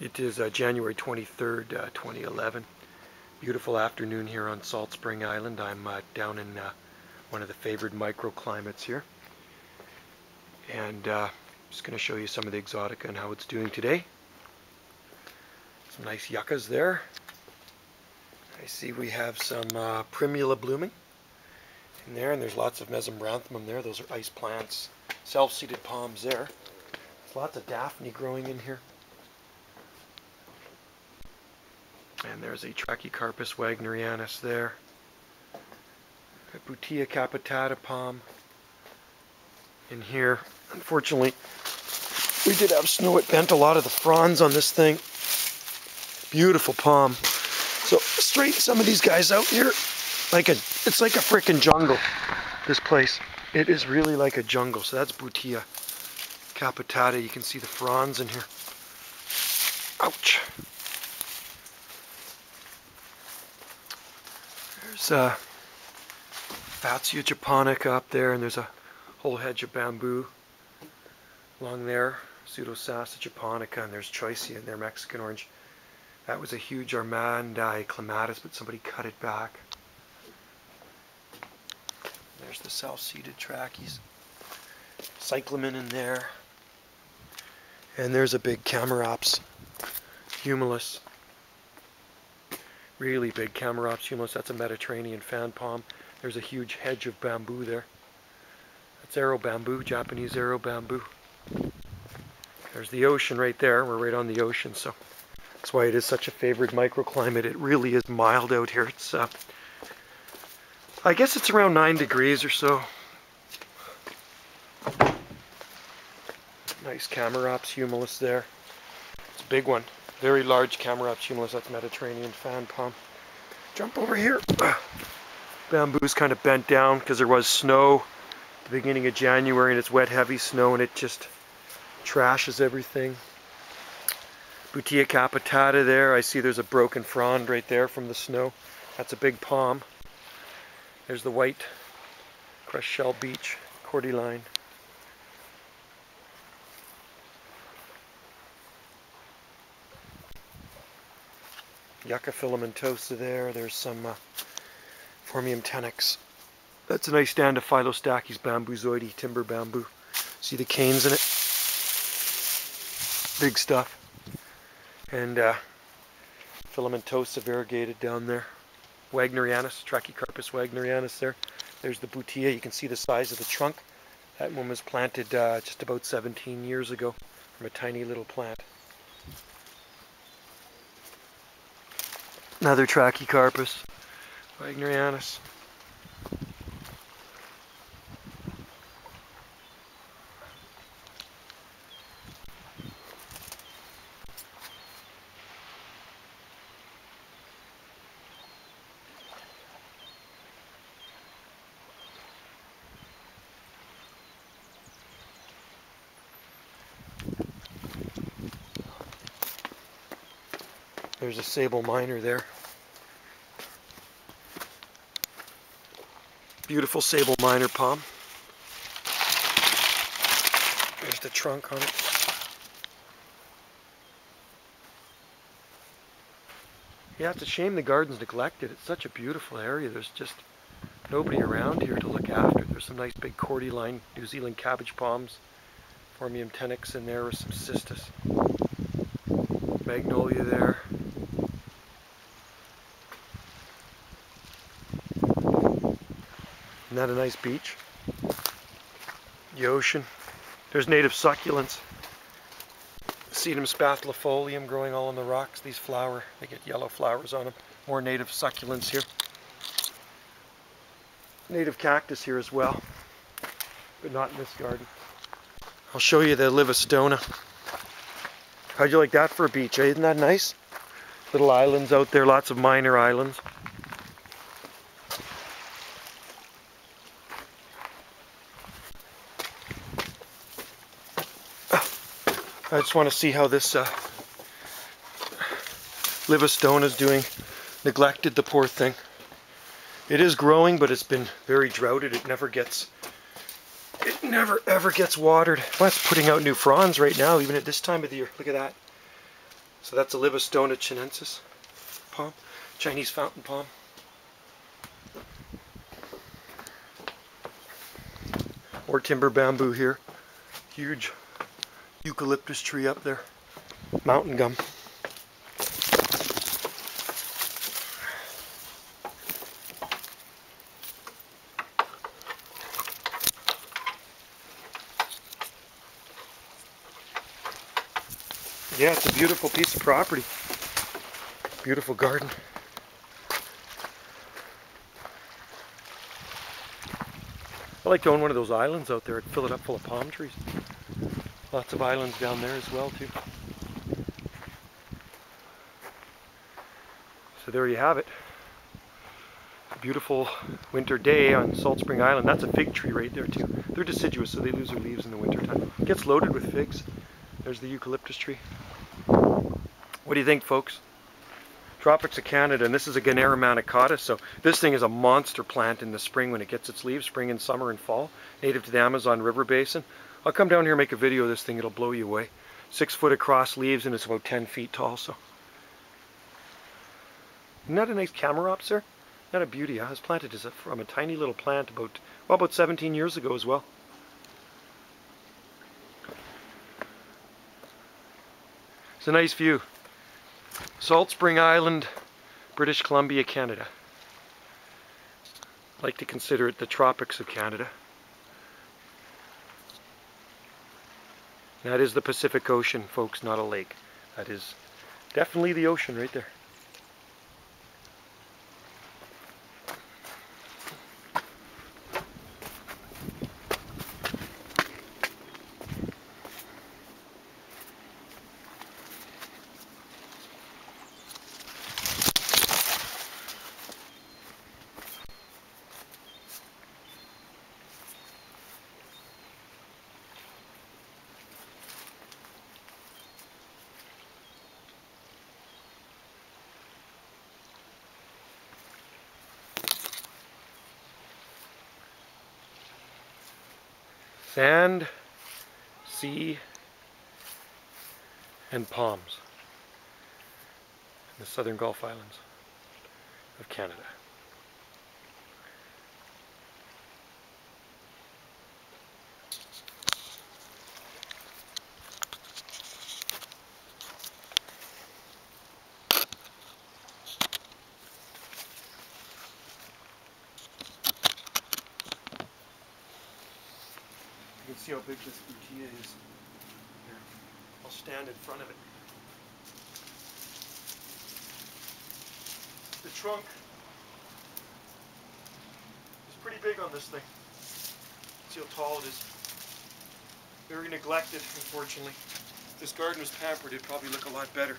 It is January 23rd, 2011. Beautiful afternoon here on Salt Spring Island. I'm down in one of the favored microclimates here. And just going to show you some of the exotica and how it's doing today. Some nice yuccas there. I see we have some primula blooming in there, and there's lots of mesombranthemum there. Those are ice plants. Self-seeded palms there. There's lots of daphne growing in here. And there's a Trachycarpus wagnerianus there. A Butea capitata palm in here. Unfortunately, we did have snow. It bent a lot of the fronds on this thing. Beautiful palm. So straighten some of these guys out here. It's like a frickin' jungle, this place. It is really like a jungle. So that's Butea capitata. You can see the fronds in here. Ouch. There's Fatsia japonica up there, and there's a whole hedge of bamboo along there. Pseudosassa japonica, and there's choicea in there, Mexican orange. That was a huge Armandi clematis, but somebody cut it back. There's the self-seeded trachys. Cyclamen in there. And there's a big Chamaerops humilis. Really big Chamaerops humilis. That's a Mediterranean fan palm. There's a huge hedge of bamboo there. That's arrow bamboo, Japanese arrow bamboo. There's the ocean right there. We're right on the ocean, so that's why it is such a favored microclimate. It really is mild out here. It's I guess it's around 9 degrees or so. Nice Chamaerops humilis there. It's a big one. Very large Chamaerops humilis. That's Mediterranean fan palm. Jump over here. Bamboo's kind of bent down because there was snow at the beginning of January, and it's wet, heavy snow, and it just trashes everything. Butea capitata there. I see there's a broken frond right there from the snow. That's a big palm. There's the white crushed shell beech, cordyline. Yucca filamentosa there. There's some Phormium tenax. That's a nice stand of Phyllostachys bambuzoides, timber bamboo. See the canes in it? Big stuff. And filamentosa variegated down there. Wagnerianus, Trachycarpus wagnerianus there. There's the Butea. You can see the size of the trunk. That one was planted just about 17 years ago from a tiny little plant. Another Trachycarpus wagnerianus. There's a sable minor there. Beautiful sable minor palm. There's the trunk on it. Yeah, it's a shame the garden's neglected. It's such a beautiful area. There's just nobody around here to look after. There's some nice big cordyline New Zealand cabbage palms. Phormium tenax in there with some cistus. Magnolia there. Isn't that a nice beach? The ocean. There's native succulents. Sedum spathifolium growing all on the rocks. These flower. They get yellow flowers on them. More native succulents here. Native cactus here as well, but not in this garden. I'll show you the Livistona. How'd you like that for a beach? Isn't that nice? Little islands out there, lots of minor islands. I just want to see how this Livistona is doing. Neglected, the poor thing. It is growing, but it's been very droughted. It never ever gets watered. Well, it's putting out new fronds right now, even at this time of the year. Look at that. So that's a Livistona chinensis palm, Chinese fountain palm. Or timber bamboo here. Huge eucalyptus tree up there. Mountain gum. Yeah, it's a beautiful piece of property. Beautiful garden. I like to own one of those islands out there. I'd fill it up full of palm trees. Lots of islands down there as well too. So there you have it. A beautiful winter day on Salt Spring Island. That's a fig tree right there too. They're deciduous, so they lose their leaves in the wintertime. It gets loaded with figs. There's the eucalyptus tree. What do you think, folks? Tropics of Canada, and this is a Gunnera manicata, so this thing is a monster plant in the spring when it gets its leaves, spring and summer and fall, native to the Amazon River Basin. I'll come down here and make a video of this thing, it'll blow you away. 6 foot across leaves and it's about 10 feet tall, so. Isn't that a nice Camarops there? Isn't that a beauty? I was planted from a tiny little plant about 17 years ago as well. It's a nice view. Salt Spring Island, British Columbia, Canada. I like to consider it the tropics of Canada. That is the Pacific Ocean, folks, not a lake. That is definitely the ocean right there. Sand, sea, and palms in the southern Gulf Islands of Canada. You can see how big this boutia is. Here, I'll stand in front of it. The trunk is pretty big on this thing. See how tall it is. Very neglected, unfortunately. If this garden was pampered, it'd probably look a lot better.